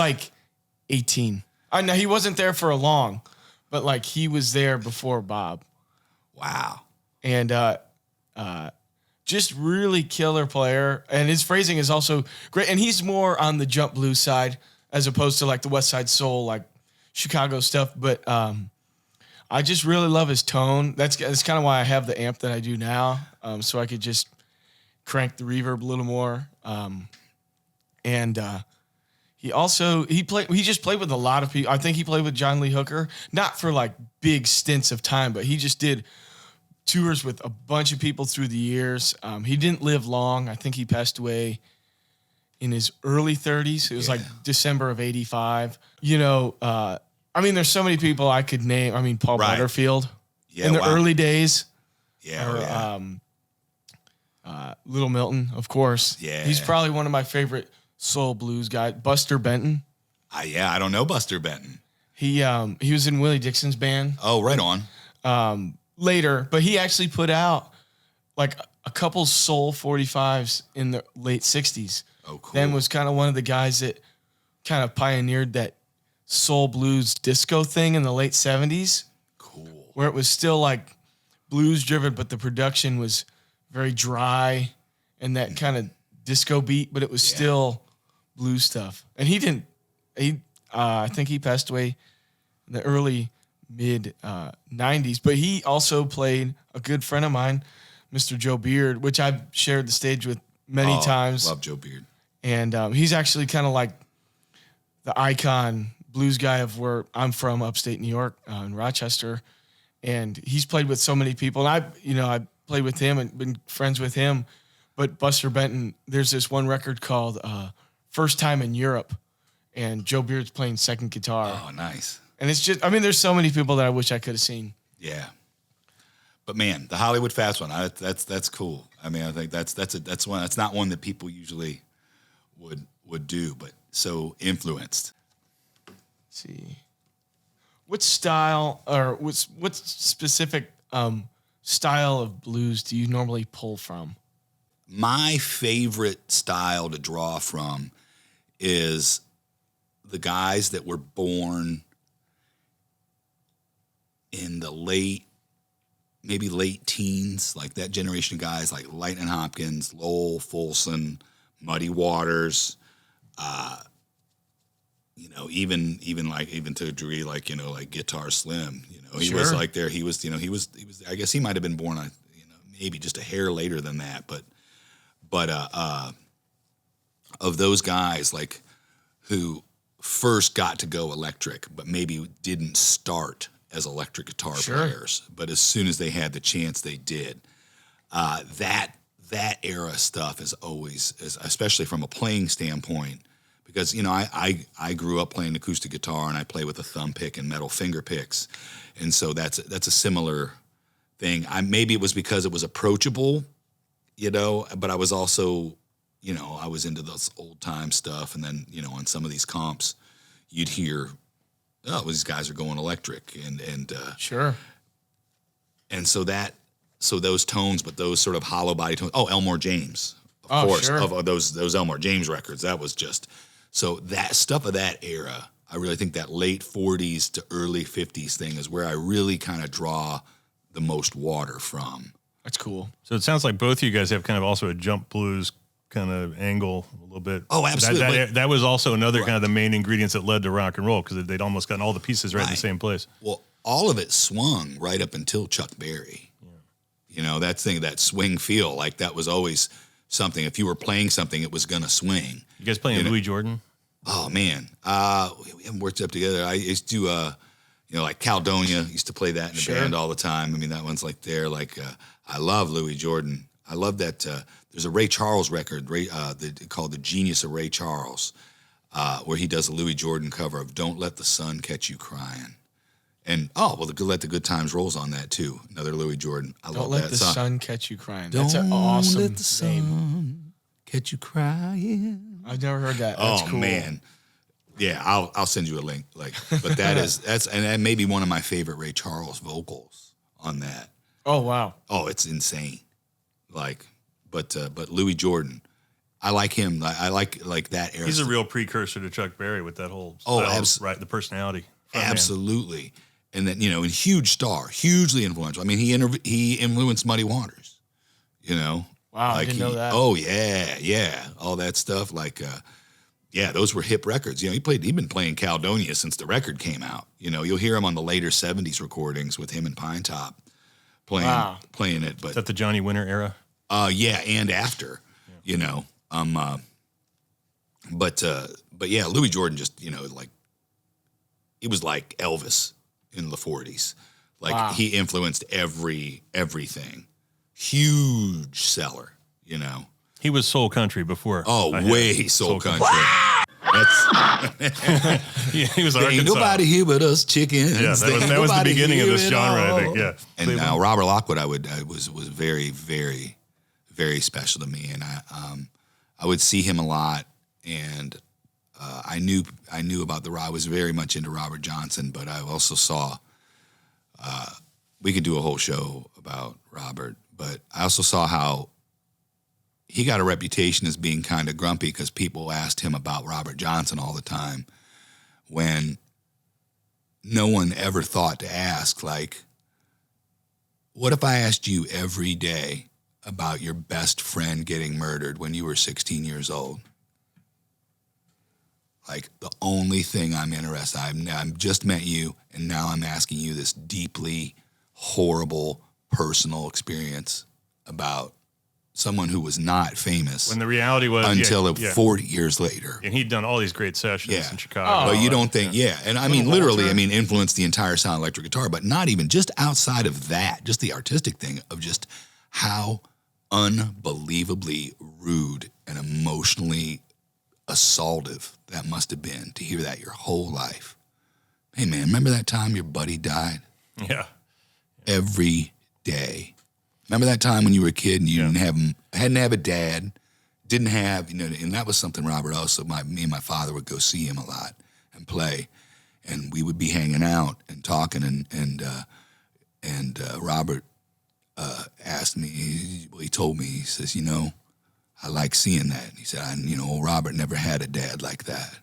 C: 18. Now he wasn't there for a long, but he was there before Bob.
B: Wow.
C: And just really killer player, and his phrasing is also great. And he's more on the jump blues side as opposed to the West Side Soul, Chicago stuff. But I just really love his tone. That's kind of why I have the amp that I do now, so I could just crank the reverb a little more. And he just played with a lot of people. I think he played with John Lee Hooker, not for big stints of time, but he just did tours with a bunch of people through the years. He didn't live long. I think he passed away in his early 30s. It was December of 85. There's so many people I could name. Paul Butterfield in the early days.
B: Yeah.
C: Little Milton, of course.
B: Yeah.
C: He's probably one of my favorite soul blues guys. Buster Benton.
B: I don't know Buster Benton.
C: He was in Willie Dixon's band.
B: Oh, right on.
C: Later, but he actually put out a couple soul 45s in the late 60s.
B: Oh, cool.
C: Then was kind of one of the guys that kind of pioneered that soul blues disco thing in the late 70s.
B: Cool.
C: Where it was still blues driven, but the production was very dry and that kind of disco beat, but it was still blues stuff. And I think he passed away in the early mid 90s. But he also played a good friend of mine, Mr. Joe Beard, which I've shared the stage with many times.
B: Love Joe Beard.
C: And he's actually kind of like the icon blues guy of where I'm from, upstate New York, in Rochester. And he's played with so many people. And I played with him and been friends with him. But Buster Benton, there's this one record called First Time in Europe. And Joe Beard's playing second guitar.
B: Oh, nice.
C: And it's just, I mean, there's so many people that I wish I could have seen.
B: Yeah. But man, the Hollywood Fast one, that's cool. I mean, I think that's not one that people usually would do, but so influenced.
C: Let's see. What style or what specific style of blues do you normally pull from?
B: My favorite style to draw from is the guys that were born in the late teens, like that generation of guys like Lightning Hopkins, Lowell, Folsom, Muddy Waters, even to a degree, like Guitar Slim, he
C: Sure.
B: was like there. He was, I guess he might've been born, maybe just a hair later than that. But of those guys, like who first got to go electric, but maybe didn't start as electric guitar
C: Sure.
B: players, but as soon as they had the chance, they did. That era stuff is always, especially from a playing standpoint, because I grew up playing acoustic guitar and I play with a thumb pick and metal finger picks, and so that's a similar thing. Maybe it was because it was approachable, but I was also, I was into those old time stuff, and then on some of these comps, you'd hear, oh, these guys are going electric, and
C: Sure.
B: and so those tones, but those sort of hollow body tones. Oh, Elmore James, of course,
C: sure.
B: of those Elmore James records. That was just so that stuff of that era. I really think that late 40s to early 50s thing is where I really kind of draw the most water from.
C: That's cool.
A: So it sounds like both of you guys have kind of also a jump blues kind of angle a little bit.
B: Oh, absolutely.
A: That was also another kind of the main ingredients that led to rock and roll, because they'd almost gotten all the pieces right in the same place.
B: Well, all of it swung right up until Chuck Berry. Yeah. That swing feel, like that was always something. If you were playing something, it was going to swing.
A: You guys playing Louis Jordan?
B: Oh, man. We haven't worked up together. I used to, like Caledonia, used to play that in the
C: Sure.
B: band all the time. I mean, that one's like there. Like, I love Louis Jordan. I love that. There's a Ray Charles record called The Genius of Ray Charles, where he does a Louis Jordan cover of Don't Let the Sun Catch You Crying. And, Let the Good Times Rolls on that, too. Another Louis Jordan. I love that song.
C: Don't let the sun catch you crying. That's an awesome
B: let the sun
C: name.
B: catch you crying.
C: I've never heard that. That's cool.
B: Man. Yeah, I'll send you a link. But that's that may be one of my favorite Ray Charles vocals on that.
C: Oh, wow.
B: Oh, it's insane. But Louis Jordan, I like him. I like that era.
A: He's a real precursor to Chuck Berry with that whole style, right? The personality.
B: Absolutely. And then, and huge star, hugely influential. I mean, he influenced Muddy Waters,
C: Wow, I didn't know that.
B: Oh, yeah. All that stuff. Those were hip records. He'd been playing Caledonia since the record came out. You'll hear him on the later 70s recordings with him and Pine Top playing it. But
A: is that the Johnny Winter era?
B: Yeah, and after, but yeah, Louis Jordan just, he was like Elvis in the 40s. He influenced everything. Huge seller,
A: He was soul country before.
B: Oh, way soul country.
A: Yeah, he was Arkansas.
B: Ain't nobody here but us chickens.
A: Yeah, that was the beginning of this genre, I think. Yeah.
B: And Robert Lockwood, was very, very, very special to me, and I would see him a lot, and I knew about I was very much into Robert Johnson, but I also saw. We could do a whole show about Robert, but I also saw how he got a reputation as being kind of grumpy because people asked him about Robert Johnson all the time, when no one ever thought to ask, what if I asked you every day about your best friend getting murdered when you were 16 years old? Like, the only thing I'm interested, I've just met you, and now I'm asking you this deeply horrible personal experience about someone who was not famous.
A: When the reality was
B: until 40 years later.
A: And he'd done all these great sessions in Chicago.
B: But you don't think, and I mean, literally, influenced the entire sound of electric guitar, but not even just outside of that, just the artistic thing of just how unbelievably rude and emotionally assaultive that must have been to hear that your whole life. Hey, man, remember that time your buddy died?
A: Yeah.
B: Every day. Remember that time when you were a kid and you hadn't have a dad, didn't have, and that was something Robert also, me and my father would go see him a lot and play, and we would be hanging out and talking, and Robert asked me, he told me, he says, I like seeing that. And he said, Robert never had a dad like that.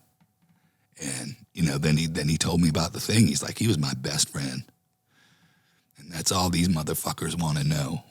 B: And, then he told me about the thing. He's like, he was my best friend. And that's all these motherfuckers want to know.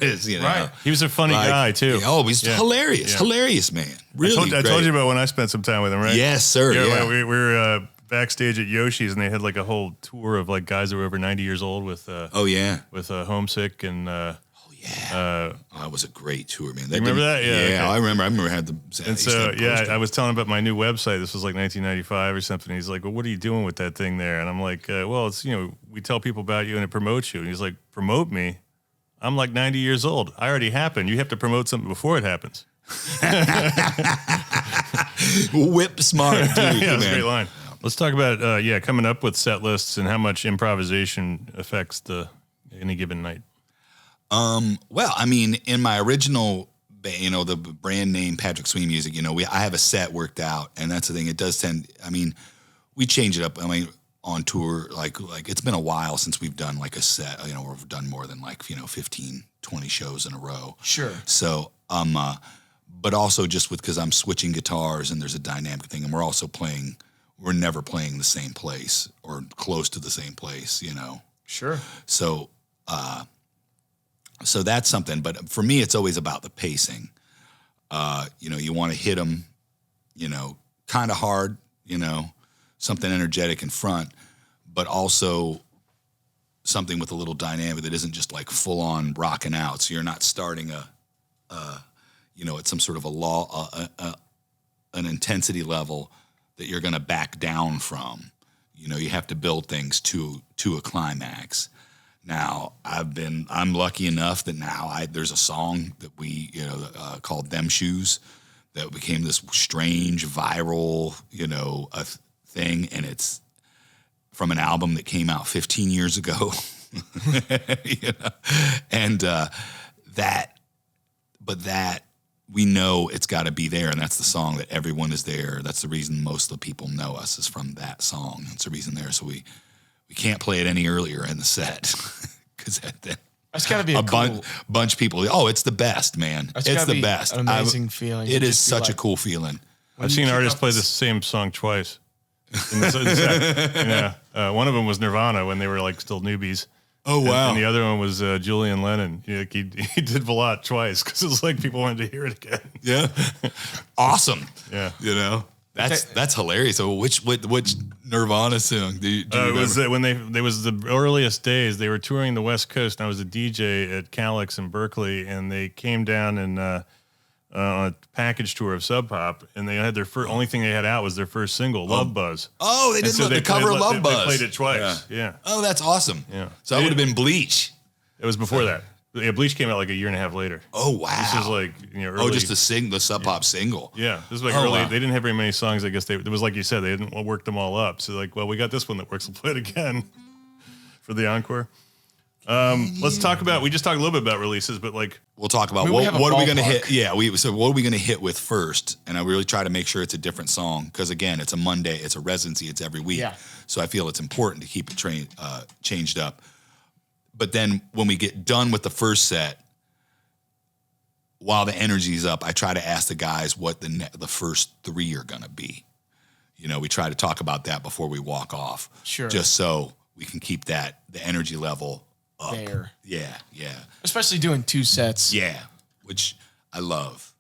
A: Right. He was a funny guy, too.
B: He's hilarious. Yeah. Hilarious, man. Really
A: I told you about when I spent some time with him, right?
B: Yes, sir. Yeah.
A: We were backstage at Yoshi's, and they had like a whole tour of like guys that were over 90 years old with with Homesick and
B: that was a great tour, man.
A: You remember that? Yeah,
B: okay. I remember. I had the.
A: And so I was telling him about my new website. This was like 1995 or something. He's like, "Well, what are you doing with that thing there?" And I'm like, "Well, it's we tell people about you and it promotes you." And he's like, "Promote me? I'm like 90 years old. I already happened. You have to promote something before it happens."
B: Whip smart, dude.
A: That's a great line. Let's talk about coming up with set lists and how much improvisation affects any given night.
B: Well, I mean, in my original, the brand name Patrick Sweany Music, I have a set worked out, and that's the thing. It does tend. I mean, we change it up. I mean, on tour, like it's been a while since we've done like a set. We've done more than 15, 20 shows in a row.
C: Sure.
B: So, but also just because I'm switching guitars and there's a dynamic thing, and we're also playing. We're never playing the same place or close to the same place.
C: Sure.
B: So. So that's something, but for me, it's always about the pacing. You want to hit them, kind of hard, something energetic in front, but also something with a little dynamic that isn't just like full on rocking out. So you're not starting at some sort of an intensity level that you're going to back down from. You have to build things to a climax. Now, I'm lucky enough that now there's a song that we, called Them Shoes that became this strange viral, thing. And it's from an album that came out 15 years ago. And that we know it's got to be there. And that's the song that everyone is there. That's the reason most of the people know us is from that song. That's the reason there. So we can't play it any earlier in the set because
C: that's got to be a
B: bunch of people. Oh, it's the best, man. It's the best.
C: An amazing feeling.
B: It is such a cool feeling.
A: I've seen artists play the same song twice. In the set. One of them was Nirvana when they were like still newbies.
B: Oh wow!
A: And the other one was Julian Lennon. He did Velat twice because it was like people wanted to hear it again.
B: Yeah, awesome.
A: Yeah,
B: That's hilarious. So which Nirvana song do you
A: it was when they was the earliest days. They were touring the West Coast, and I was a DJ at Calix in Berkeley, and they came down and on a package tour of Sub Pop, and they had their only thing they had out was their first single, Love Buzz.
B: Oh, they did the cover of Love Buzz.
A: They played it twice. Yeah.
B: Oh, that's awesome.
A: Yeah.
B: So that would have been Bleach.
A: It was before that. Yeah, Bleach came out like a year and a half later.
B: Oh wow!
A: This is like early.
B: Oh, just the Sub Pop single.
A: Yeah, this is like early. Wow. They didn't have very many songs. I guess it was like you said, they didn't work them all up. So like, well, we got this one that works. We'll play it again for the encore. Let's talk about. We just talked a little bit about releases, but like
B: we'll talk about what are we going to hit? Yeah, so what are we going to hit with first? And I really try to make sure it's a different song because again, it's a Monday, it's a residency, it's every week.
C: Yeah.
B: So I feel it's important to keep it changed up. But then when we get done with the first set. While the energy's up, I try to ask the guys what the first three are going to be. We try to talk about that before we walk off.
C: Sure.
B: Just so we can keep the energy level up.
C: There.
B: Yeah.
C: Especially doing two sets.
B: Yeah, which I love.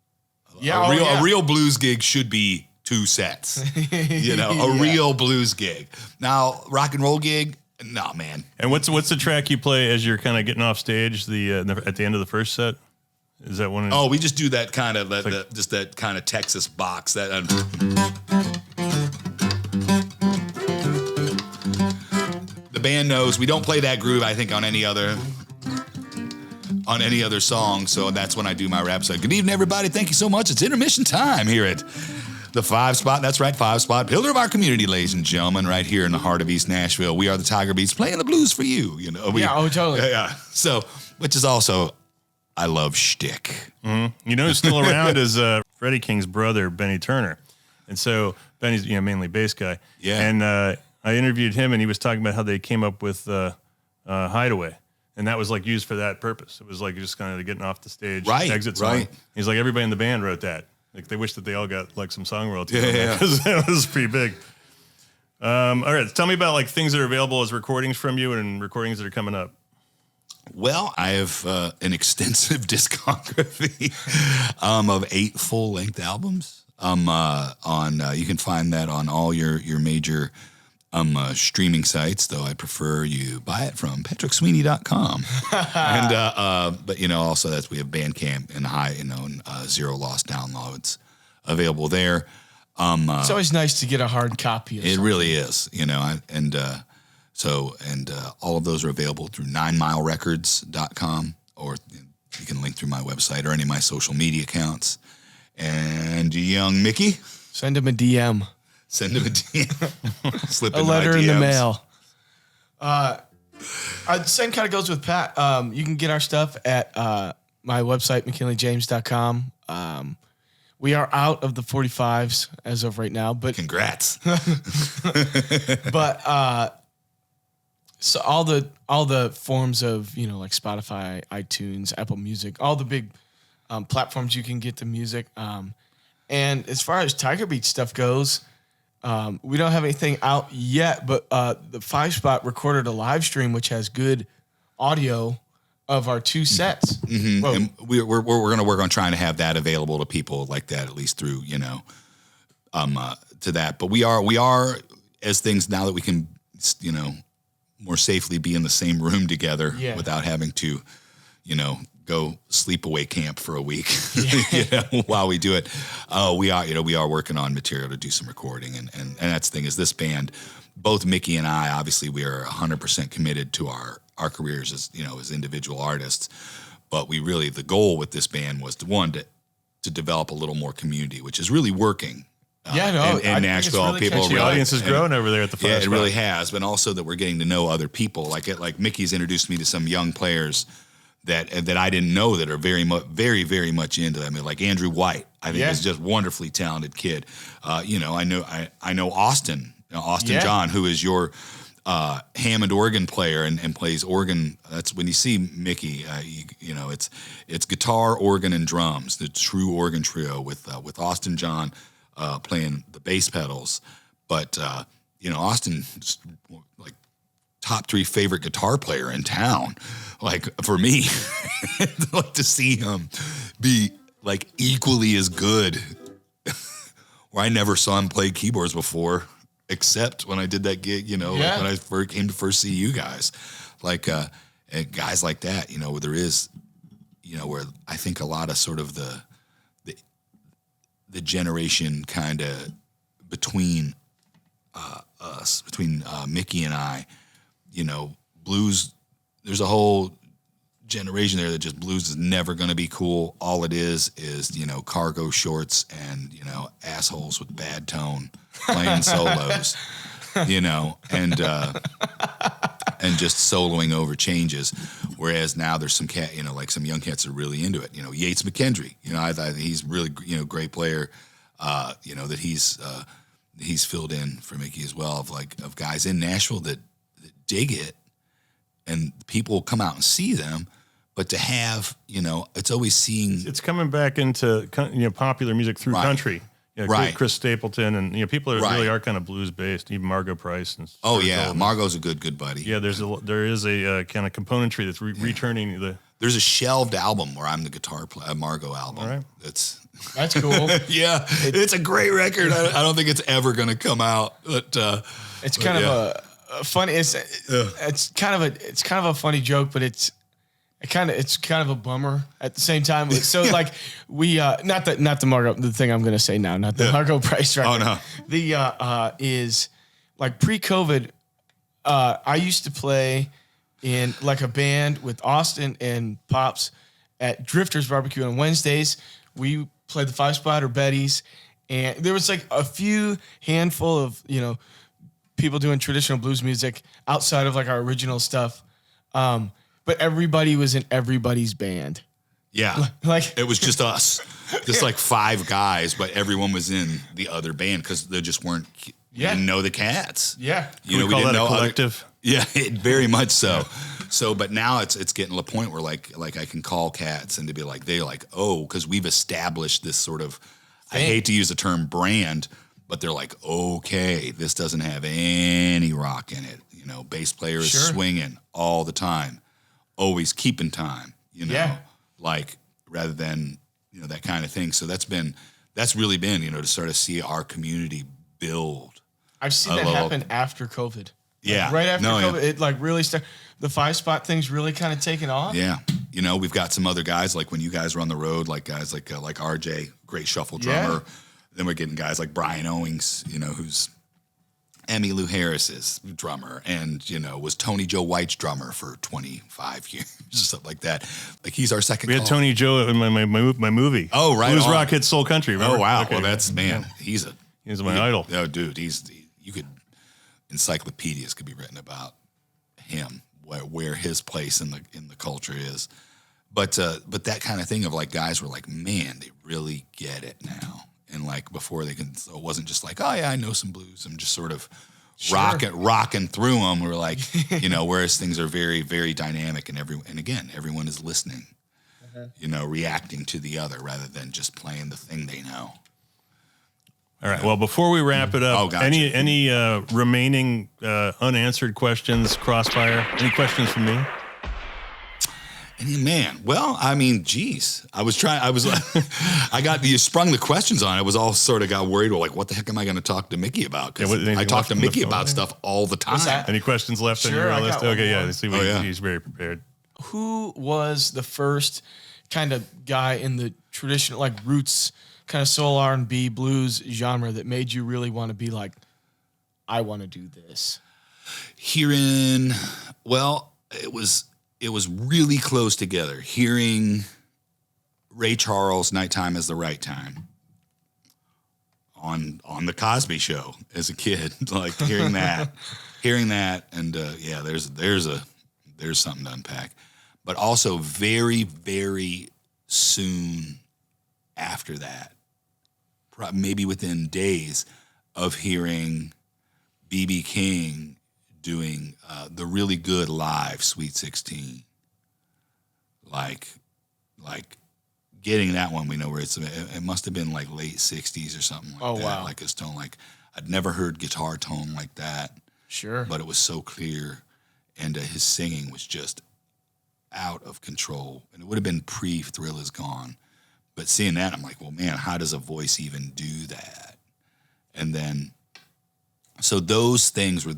C: Yeah,
B: A real blues gig should be 2 sets, a real blues gig. Now, rock and roll gig, no, man.
A: And what's the track you play as you're kind of getting off stage? At the end of the first set, is that one?
B: We just do that kind of that kind of Texas box. That the band knows we don't play that groove. I think on any other song. So that's when I do my rap. So good evening, everybody. Thank you so much. It's intermission time here at the 5 Spot. That's right, 5 Spot, pillar of our community, ladies and gentlemen, right here in the heart of East Nashville. We are the Tiger Beats, playing the blues for you.
C: Totally.
B: Yeah. So, which is also, I love shtick.
A: Mm-hmm. You know who's still around is Freddie King's brother, Benny Turner. And so Benny's mainly bass guy.
B: Yeah.
A: And I interviewed him, and he was talking about how they came up with Hideaway. And that was like used for that purpose. It was like just kind of getting off the stage, exit song. Right. He's like, everybody in the band wrote that. Like they wish that they all got like some song royalties. Because that was pretty big. All right, tell me about like things that are available as recordings from you and recordings that are coming up.
B: Well, I have an extensive discography of 8 full-length albums. You can find that on all your major streaming sites, though I prefer you buy it from PatrickSweeney.com. And but also we have Bandcamp and zero loss downloads available there.
C: It's always nice to get a hard copy.
B: It really is, all of those are available through 9milerecords.com, or you can link through my website or any of my social media accounts. And young Mickey,
C: send him a DM.
B: Send him a DM. Slip
C: a letter in the mail. The same kind of goes with Pat. You can get our stuff at my website, McKinleyJames.com. We are out of the 45s as of right now, but
B: congrats.
C: But so all the forms of like Spotify, iTunes, Apple Music, all the big platforms you can get the music. And as far as Tiger Beat stuff goes, we don't have anything out yet, but the 5 Spot recorded a live stream which has good audio of our 2 sets.
B: Mm-hmm. And we're going to work on trying to have that available to people like that, at least through to that. But we are as things now that we can more safely be in the same room together without having to go sleepaway camp for a week while we do it. We are working on material to do some recording, and that's the thing is this band, both Mickey and I, obviously we are 100% committed to our careers as individual artists, but the goal with this band was to develop a little more community, which is really working. In Nashville,
C: really
A: the audience is growing over there at the 5 Spot.
B: It really has, but also that we're getting to know other people. Like Mickey's introduced me to some young players that I didn't know that are very much into that. I mean, like Andrew White, I think is just wonderfully talented kid. I know Austin John, who is your Hammond organ player and plays organ. That's when you see Mickey, it's guitar, organ, and drums, the true organ trio with Austin John playing the bass pedals. But Austin, like top 3 favorite guitar player in town. Like for me, like to see him be like equally as good, where I never saw him play keyboards before, except when I did that gig, when I first came to first see you guys, like and guys like that, where there is, where I think a lot of sort of the generation kind of between us, between Mickey and I, blues. There's a whole generation there that just blues is never going to be cool. All it is cargo shorts and assholes with bad tone playing solos, and just soloing over changes. Whereas now there's some cat, like some young cats are really into it. Yates McKendry, I thought he's really great player. That he's filled in for Mickey as well of guys in Nashville that dig it. And people come out and see them, but to have, it's always seeing.
A: It's coming back into popular music through country. Chris Stapleton and people really are kind of blues based. Even Margot Price and
B: Margot's a good buddy.
A: Yeah, there is a kind of componentry that's returning
B: There's a shelved album where I'm the guitar player, a Margot album.
A: All right.
C: That's cool.
B: Yeah, it's a great record. I don't think it's ever going to come out, but
C: it's kind of a funny. It's kind of a funny joke, but it's kind of a bummer at the same time. So like we not the Margot, the thing I'm going to say now, not the Margot Price record.
B: Oh no,
C: the is like pre-COVID. I used to play in like a band with Austin and Pops at Drifters Barbecue on Wednesdays. We played the 5-spot or Betty's, and there was like a few handful of, people doing traditional blues music outside of like our original stuff. But everybody was in everybody's band.
B: Yeah.
C: Like
B: it was just us, just like 5 guys, but everyone was in the other band because they just weren't, you didn't know the cats.
C: Yeah.
A: We call that a collective.
B: Yeah, very much so. So, but now it's getting to the point where like I can call cats and to be like, they're like, oh, because we've established this sort of, I hate to use the term brand, but they're like, okay, this doesn't have any rock in it. Bass player is swinging all the time, always keeping time, like rather than, that kind of thing. So that's really been, to sort of see our community build.
C: I've seen that happen after COVID.
B: Yeah.
C: Like right after COVID, it like really started. The 5-spot thing's really kind of taken off.
B: Yeah. We've got some other guys, like when you guys were on the road, like guys like RJ, great shuffle drummer. Yeah. Then we're getting guys like Brian Owings, who's Emmylou Harris's drummer and, was Tony Joe White's drummer for 25 years, stuff like that. Like he's our second.
A: We had Tony Joe in my movie.
B: Oh, right.
A: Blues Rock Hits Soul Country. Remember?
B: Oh, wow.
A: Okay.
B: Well, that's, man, he's
A: my idol.
B: Oh, dude, you could, encyclopedias could be written about him, where his place in the culture is. But that kind of thing of like guys were like, man, they really get it now. And like before it wasn't just like, oh yeah, I know some blues. I'm just sort of rocking through them. We're like, whereas things are very, very dynamic and again, everyone is listening, reacting to the other rather than just playing the thing they know.
A: All right. Well, before we wrap it up,
B: gotcha.
A: any remaining unanswered questions, Crossfire? Any questions from me?
B: Man, well, I mean, geez, you sprung the questions on. I was all sort of got worried. Well, like, what the heck am I going to talk to Mickey about? Because I talk to Mickey about stuff all the time.
A: Any questions left on your list? Okay, yeah. He's very prepared.
C: Who was the first kind of guy in the traditional, like roots, kind of soul R&B blues genre that made you really want to be like, I want to do this?
B: It was really close together. Hearing Ray Charles' "Nighttime Is the Right Time" on the Cosby Show as a kid, like hearing that, and there's something to unpack. But also very, very soon after that, maybe within days of hearing B.B. King doing the really good live Sweet 16, like getting that one, we know where it must have been like late 60s or something like that. Wow. Like a tone, like I'd never heard guitar tone like that.
C: Sure.
B: But it was so clear, and his singing was just out of control. And it would have been pre-Thrill Is Gone. But seeing that, I'm like, well, man, how does a voice even do that? And then, so those things were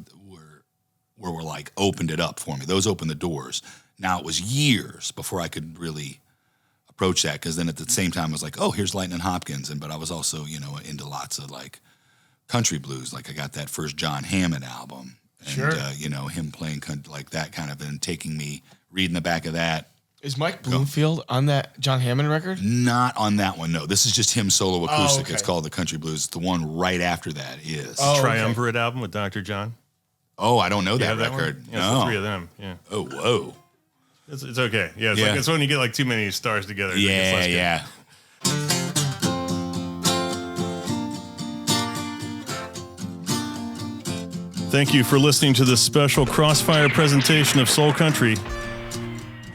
B: like opened it up for me. Those opened the doors. Now it was years before I could really approach that, because then at the same time I was like, oh, here's Lightning Hopkins, but I was also into lots of like country blues. Like I got that first John Hammond album, and him playing like that kind of, and taking me reading the back of that.
C: Is Mike Bloomfield on that John Hammond record?
B: Not on that one, no. This is just him solo acoustic.
C: Okay.
B: It's called The Country Blues. The one right after that is
A: Triumvirate album with Dr. John.
B: Oh, I don't know that record.
A: Yeah, no. It's the 3 of them. Yeah.
B: Oh, whoa.
A: It's okay. Yeah, it's when you get like too many stars together.
B: Yeah.
A: Thank you for listening to this special Crossfire presentation of Soul Country.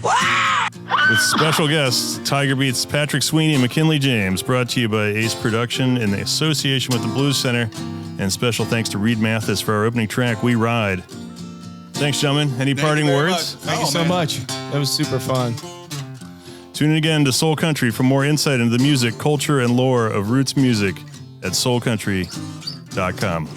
A: With special guests, Tiger Beats, Patrick Sweany, and Mckinley James, brought to you by Ace Production in the association with the Blues Center. And special thanks to Reed Mathis for our opening track, We Ride. Thanks, gentlemen. Any parting words?
C: Thank you so much. That was super fun.
A: Tune in again to Soul Country for more insight into the music, culture, and lore of roots music at soulcountry.com.